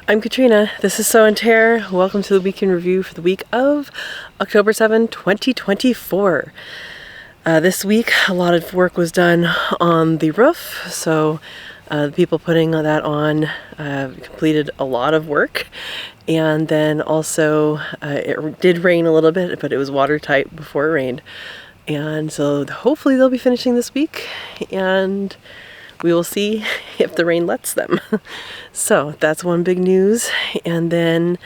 I'm Katrina. This is Tare. Welcome to the week in review for the week of October 7, 2024. This week, a lot of work was done on the roof, so the people putting that on completed a lot of work. And then also, it did rain a little bit, but it was watertight before it rained. And so hopefully they'll be finishing this week, and we will see if the rain lets them. So that's one big news, and then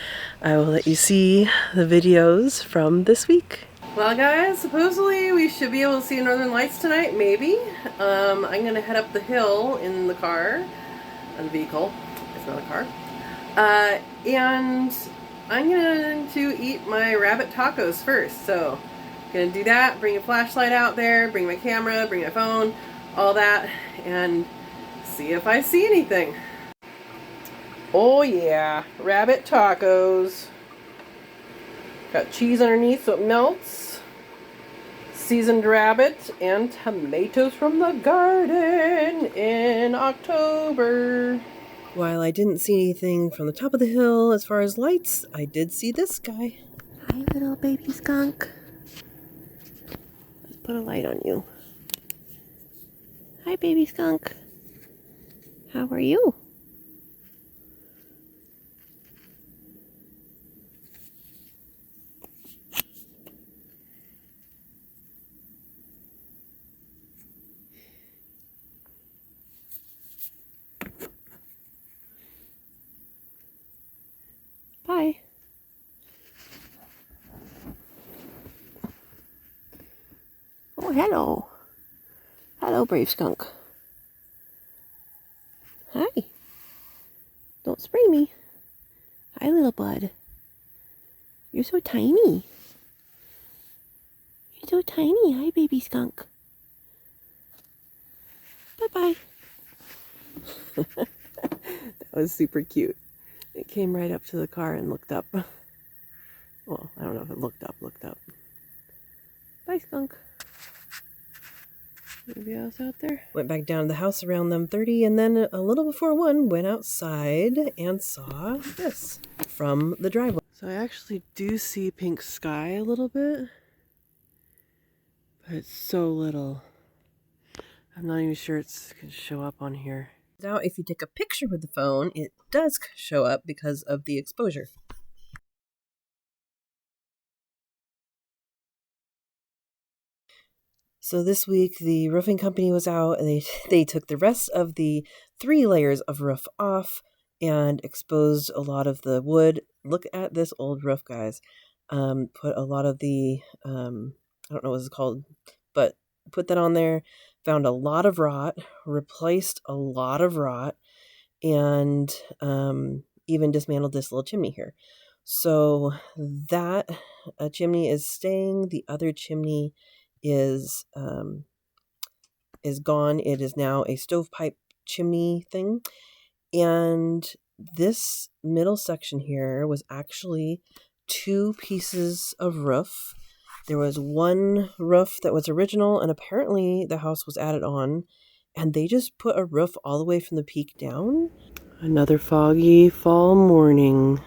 I will let you see the videos from this week. Well guys, supposedly we should be able to see Northern Lights tonight, maybe. I'm gonna head up the hill in the car, the vehicle, it's not a car. And I'm going to eat my rabbit tacos first, so I'm gonna do that, bring a flashlight out there, bring my camera, bring my phone, all that, and see if I see anything. Oh yeah, rabbit tacos. Got cheese underneath so it melts. Seasoned rabbit and tomatoes from the garden in October. While I didn't see anything from the top of the hill as far as lights, I did see this guy. Hi, little baby skunk. Let's put a light on you. Hi, baby skunk. How are you? Bye. Oh, hello. Hello, brave skunk. Hi. Don't spray me. Hi, little bud. You're so tiny. You're so tiny. Hi, baby skunk. Bye-bye. That was super cute. It came right up to the car and looked up. Well, I don't know if it looked up. Bye, skunk. Anybody else out there? Went back down to the house around 11:30, and then a little before 1, went outside and saw this from the driveway. So I actually do see pink sky a little bit, but it's so little. I'm not even sure it's going to show up on here. Now, if you take a picture with the phone, it does show up because of the exposure. So this week, the roofing company was out, and they took the rest of the 3 layers of roof off and exposed a lot of the wood. Look at this old roof, guys. Put a lot of the, I don't know what it's called, but put that on there. Found a lot of rot, replaced a lot of rot, and even dismantled this little chimney here. So that chimney is staying. The other chimney is gone. It is now a stovepipe chimney thing. And this middle section here was actually 2 pieces of roof. There was one roof that was original, and apparently the house was added on, and they just put a roof all the way from the peak down. Another foggy fall morning.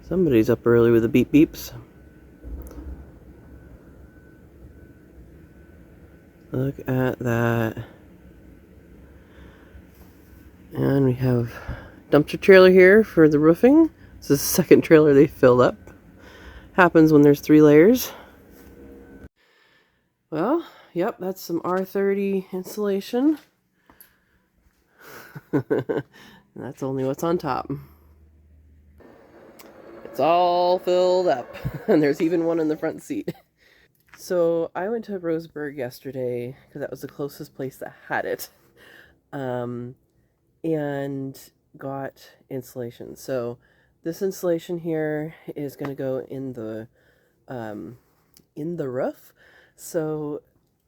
Somebody's up early with the beep beeps. Look at that. And we have dumpster trailer here for the roofing. This is the second trailer they filled up. Happens when there's 3 layers. Well, yep, that's some R30 insulation. And that's only what's on top. It's all filled up. And there's even one in the front seat. So I went to Roseburg yesterday because that was the closest place that had it. And got insulation. So this insulation here is going to go in the roof. So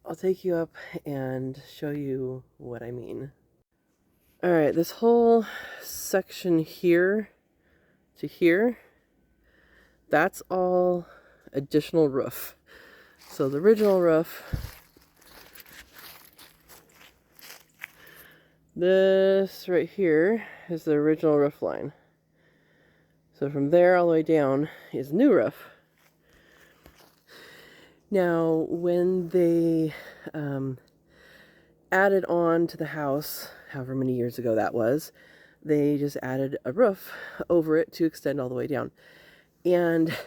I'll take you up and show you what I mean. All right, this whole section here to here, that's all additional roof. So the original roof This right here is the original roof line. So from there all the way down is new roof. Now, when they added on to the house, however many years ago that was, they just added a roof over it to extend all the way down. And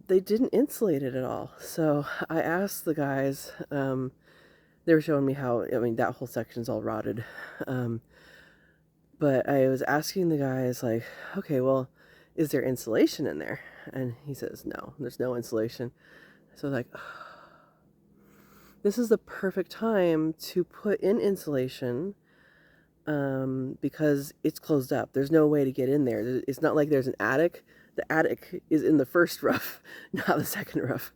they didn't insulate it at all. So I asked the guys, they were showing me how, I mean, that whole section's all rotted. But I was asking the guys, like, okay, well, is there insulation in there? And he says, no, there's no insulation. So I was like, oh, this is the perfect time to put in insulation, because it's closed up. There's no way to get in there. It's not like there's an attic. The attic is in the first roof, not the second roof.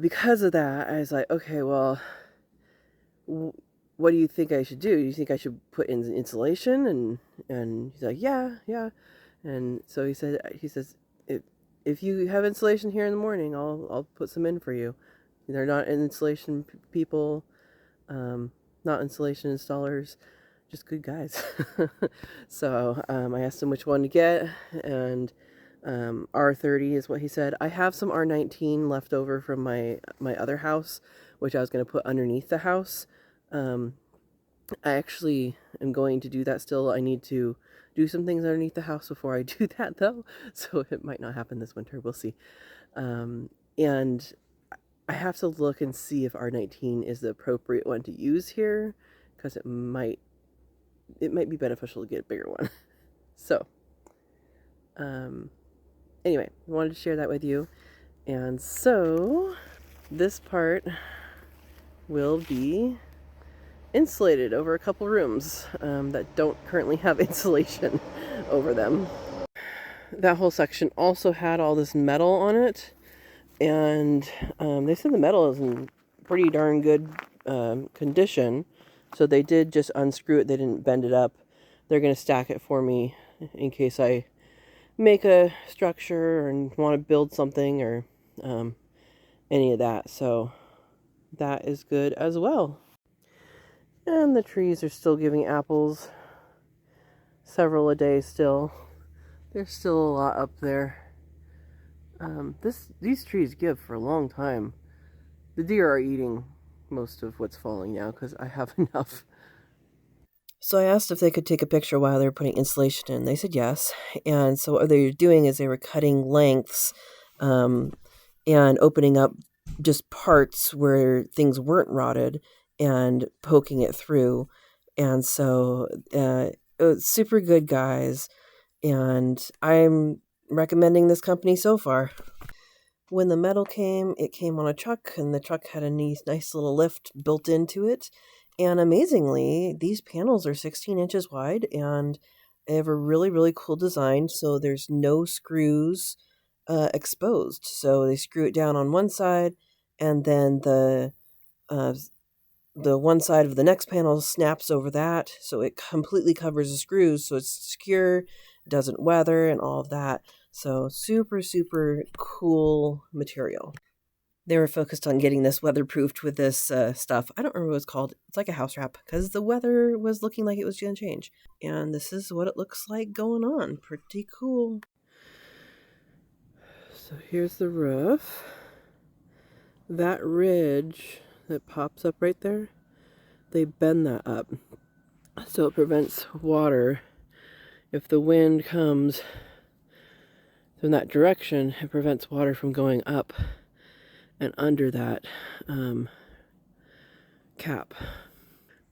Because of that, I was like, okay, well, what do you think I should do? Do you think I should put in insulation? And he's like, yeah. And so he says, if you have insulation here in the morning, I'll put some in for you. They're not insulation people, not insulation installers, just good guys. So I asked him which one to get, and R30 is what he said. I have some R19 left over from my other house, which I was going to put underneath the house. I actually am going to do that still. I need to do some things underneath the house before I do that, though, so it might not happen this winter. We'll see. And I have to look and see if R19 is the appropriate one to use here, because it might be beneficial to get a bigger one. So anyway, I wanted to share that with you. And so this part will be insulated over a couple rooms that don't currently have insulation over them. That whole section also had all this metal on it, and they said the metal is in pretty darn good condition, so they did just unscrew it. They didn't bend it up. They're going to stack it for me in case I make a structure and want to build something or any of that, so that is good as well. And the trees are still giving apples, several a day still. There's still a lot up there. These trees give for a long time. The deer are eating most of what's falling now because I have enough. So I asked if they could take a picture while they were putting insulation in. They said yes. And so what they were doing is they were cutting lengths and opening up just parts where things weren't rotted and poking it through. And so super good guys. And I'm recommending this company so far. When the metal came, it came on a truck, and the truck had a nice little lift built into it. And amazingly, these panels are 16 inches wide, and they have a really, really cool design. So there's no screws exposed. So they screw it down on one side, and then the one side of the next panel snaps over that, so it completely covers the screws, so it's secure, doesn't weather, and all of that. So super, super cool material. They were focused on getting this weatherproofed with this stuff. I don't remember what it's called. It's like a house wrap, because the weather was looking like it was going to change. And this is what it looks like going on. Pretty cool. So here's the roof. That ridge that pops up right there, they bend that up so it prevents water. If the wind comes from that direction, it prevents water from going up and under that cap.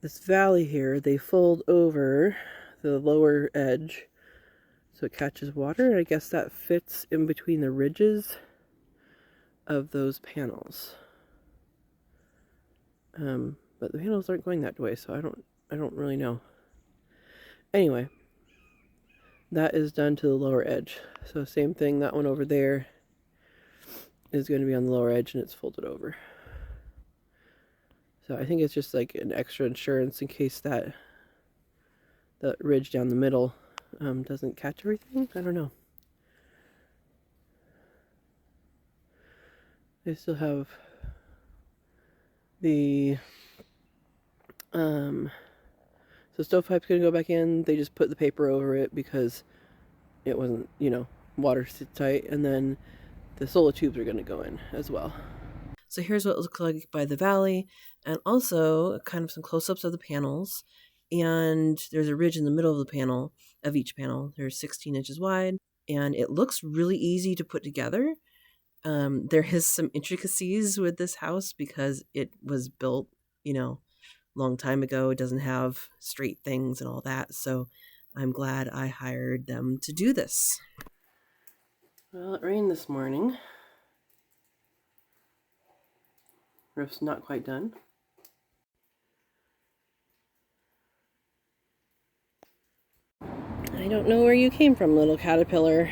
This valley here, they fold over the lower edge so it catches water. I guess that fits in between the ridges of those panels. But the panels aren't going that way, so I don't really know. Anyway, that is done to the lower edge. So same thing, that one over there is going to be on the lower edge, and it's folded over. So I think it's just like an extra insurance in case that ridge down the middle doesn't catch everything. I don't know. They still have The so stovepipe's gonna go back in. They just put the paper over it because it wasn't, you know, watertight, and then the solar tubes are gonna go in as well. So here's what it looks like by the valley, and also kind of some close-ups of the panels. And there's a ridge in the middle of the panel, of each panel. They're 16 inches wide, and it looks really easy to put together. There is some intricacies with this house because it was built, you know, long time ago. It doesn't have straight things and all that, so I'm glad I hired them to do this. Well, it rained this morning. Roof's not quite done. I don't know where you came from, little caterpillar,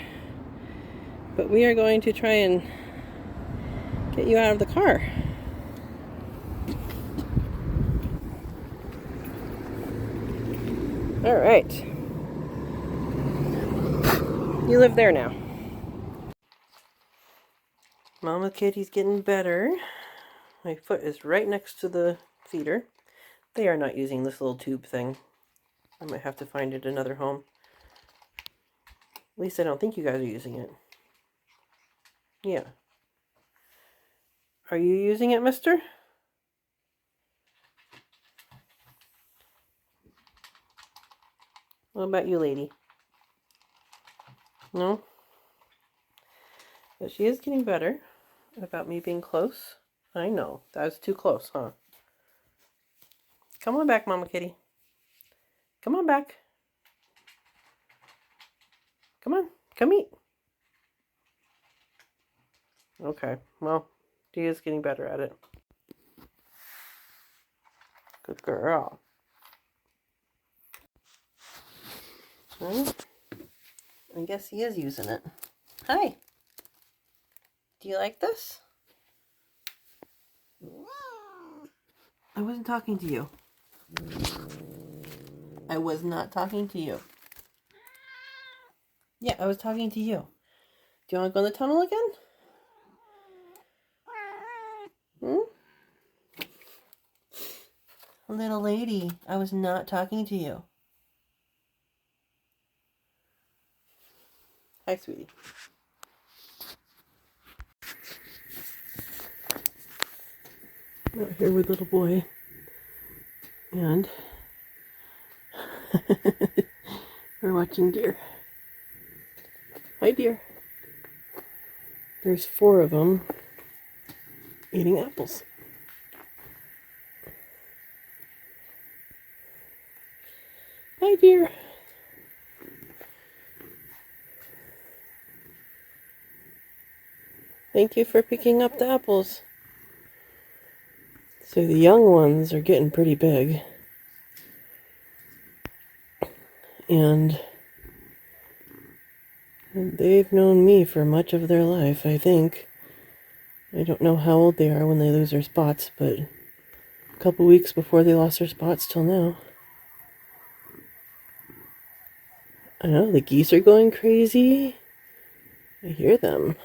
but we are going to try and get you out of the car. All right. You live there now. Mama Kitty's getting better. My foot is right next to the feeder. They are not using this little tube thing. I might have to find it another home. At least I don't think you guys are using it. Yeah. Are you using it, mister? What about you, lady? No? But she is getting better about me being close. I know. That was too close, huh? Come on back, Mama Kitty. Come on back. Come on. Come eat. Okay. Well, she is getting better at it. Good girl. Well, I guess he is using it. Hi. Do you like this? I wasn't talking to you. I was not talking to you. Yeah, I was talking to you. Do you want to go in the tunnel again? Little lady, I was not talking to you. Hi, sweetie. I'm out here with little boy. And we're watching deer. Hi, deer. There's 4 of them eating apples. Hi, dear. Thank you for picking up the apples. So the young ones are getting pretty big. And they've known me for much of their life, I think. I don't know how old they are when they lose their spots, but a couple weeks before they lost their spots till now. I know, the geese are going crazy. I hear them.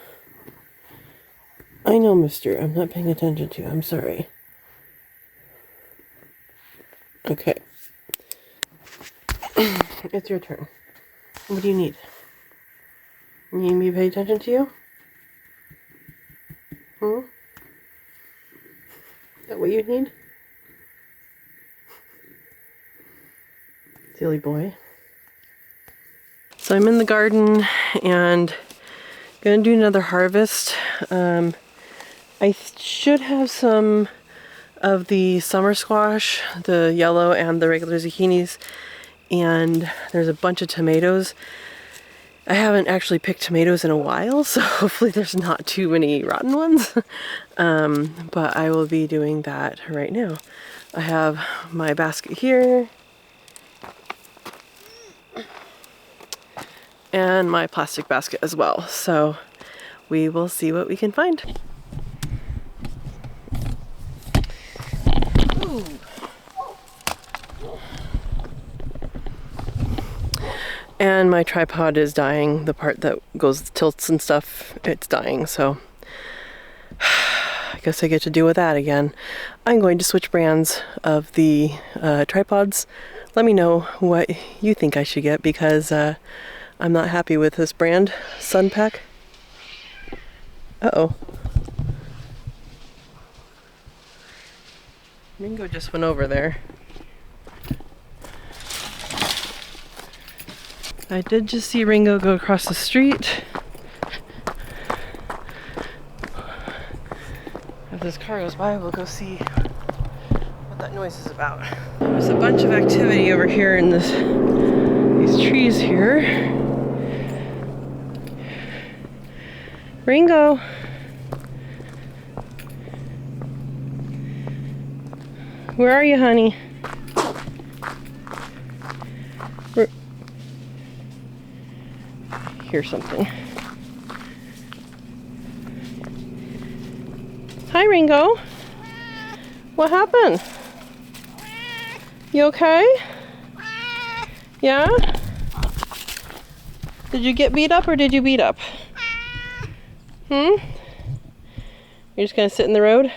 I know, mister. I'm not paying attention to you. I'm sorry. Okay. It's your turn. What do you need? You need me to pay attention to you? Is that what you need? Silly boy. So I'm in the garden and gonna do another harvest. I should have some of the summer squash, the yellow and the regular zucchinis, and there's a bunch of tomatoes. I haven't actually picked tomatoes in a while, so hopefully there's not too many rotten ones. But I will be doing that right now. I have my basket here and my plastic basket as well, so we will see what we can find. Ooh. And my tripod is dying. The part that goes tilts and stuff, it's dying, so I guess I get to deal with that again. I'm going to switch brands of the tripods. Let me know what you think I should get, because I'm not happy with this brand, Sunpack. Uh-oh. Ringo just went over there. I did just see Ringo go across the street. If this car goes by, we'll go see what that noise is about. There's a bunch of activity over here in these trees here. Ringo! Where are you, honey? Hear something. Hi, Ringo. What happened? You okay? Yeah? Did you get beat up or did you beat up? You're just gonna sit in the road?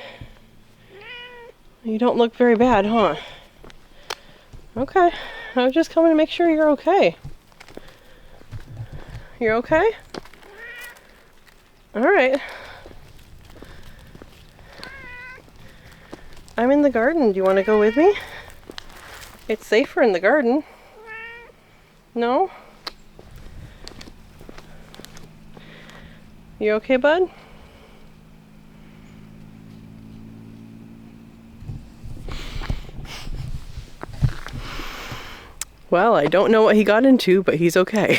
You don't look very bad, huh? Okay. I was just coming to make sure you're okay. You're okay? Alright. I'm in the garden. Do you want to go with me? It's safer in the garden. No? You okay, bud? Well, I don't know what he got into, but he's okay.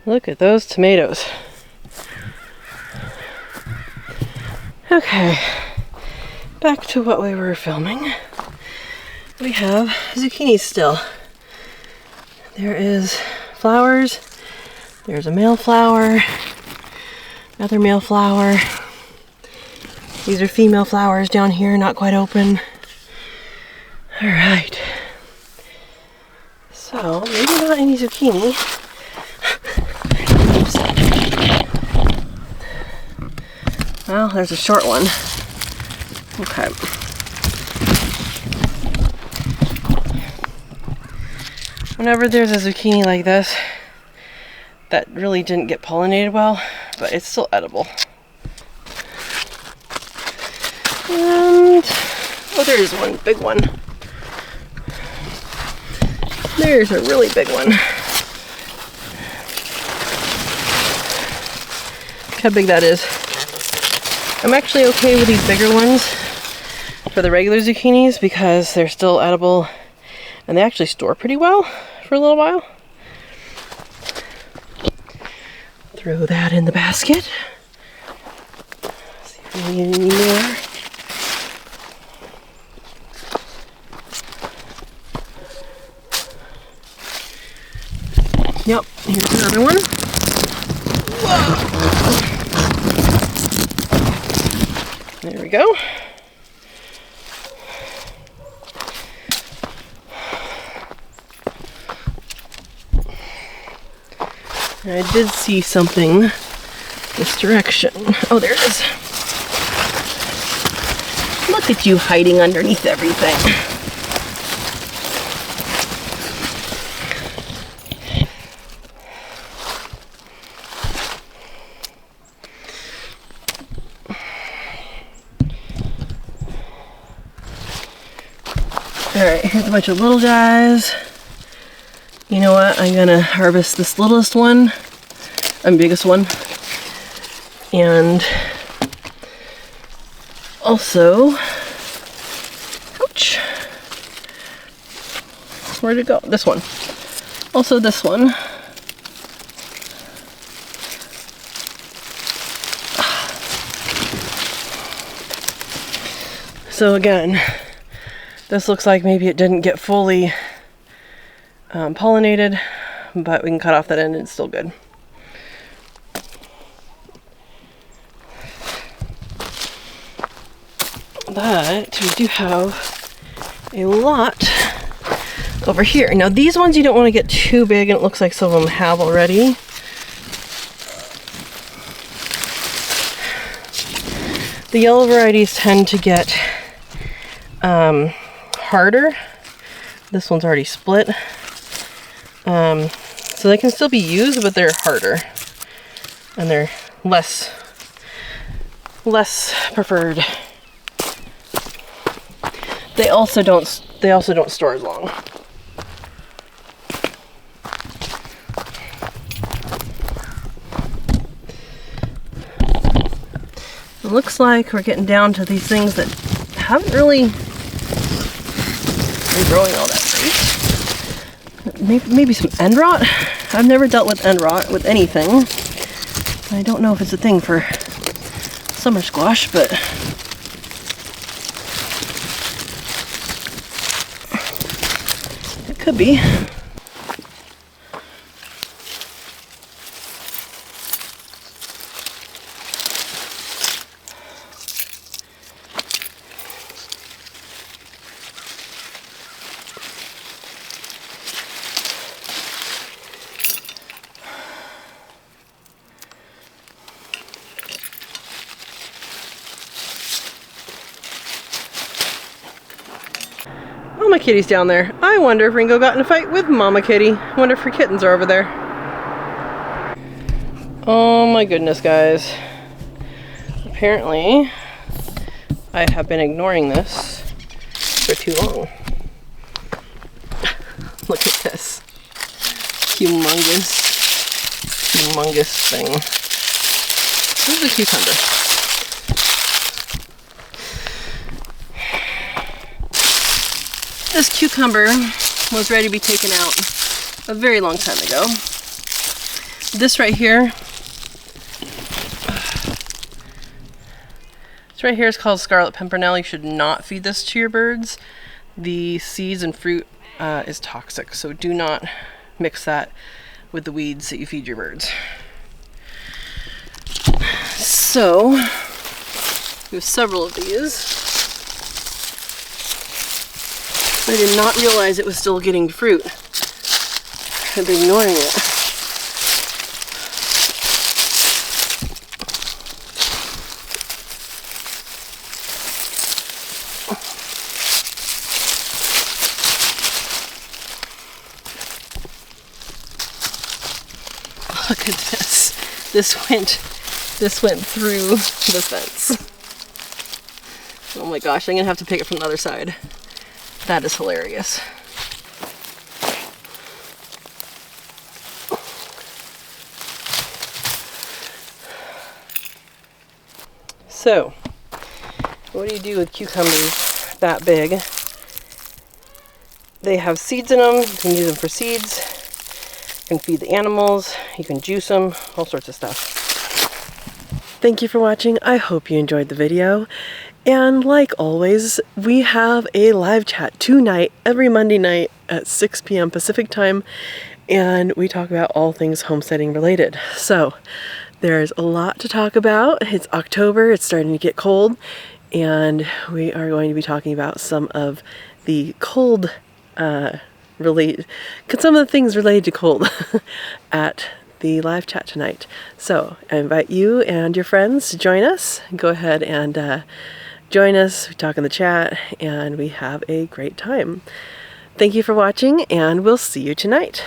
Look at those tomatoes. Okay, back to what we were filming. We have zucchini still. There is flowers. There's a male flower. Another male flower. These are female flowers down here, not quite open. All right. So, maybe not any zucchini. Well, there's a short one. Okay. Whenever there's a zucchini like this that really didn't get pollinated well, but it's still edible. And oh, there's one big one. There's a really big one. Look how big that is. I'm actually okay with these bigger ones for the regular zucchinis because they're still edible and they actually store pretty well for a little while. Throw that in the basket. See if we need any more. Yep, here's another one. Whoa. There we go. And I did see something this direction. Oh, there it is. Look at you hiding underneath everything. Alright, here's a bunch of little guys. You know what? I'm gonna harvest this littlest one, biggest one, and also, ouch, where'd it go? This one. Also this one. So again, this looks like maybe it didn't get fully pollinated, but we can cut off that end and it's still good. But we do have a lot over here. Now these ones you don't want to get too big, and it looks like some of them have already. The yellow varieties tend to get harder. This one's already split. So they can still be used, but they're harder. And they're less preferred. They also don't store as long. It looks like we're getting down to these things that haven't really been growing all that great. Maybe some end rot. I've never dealt with end rot with anything. I don't know if it's a thing for summer squash, but it could be. My kitty's down there. I wonder if Ringo got in a fight with Mama Kitty. Wonder if her kittens are over there. Oh my goodness, guys. Apparently, I have been ignoring this for too long. Look at this. Humongous thing. This is a cucumber. This cucumber was ready to be taken out a very long time ago. This right here is called scarlet pimpernel. You should not feed this to your birds. The seeds and fruit is toxic, so do not mix that with the weeds that you feed your birds. So, we have several of these. I did not realize it was still getting fruit. I've been ignoring it. Look at this. This went through the fence. Oh my gosh, I'm gonna have to pick it from the other side. That is hilarious. So, what do you do with cucumbers that big? They have seeds in them. You can use them for seeds. You can feed the animals. You can juice them. All sorts of stuff. Thank you for watching. I hope you enjoyed the video. And like always, we have a live chat tonight, every Monday night at 6 p.m. Pacific time, and we talk about all things homesteading related. So there's a lot to talk about. It's October, it's starting to get cold, and we are going to be talking about some of the cold some of the things related to cold at the live chat tonight. So I invite you and your friends to join us. Go ahead and join us, we talk in the chat, and we have a great time. Thank you for watching, and we'll see you tonight.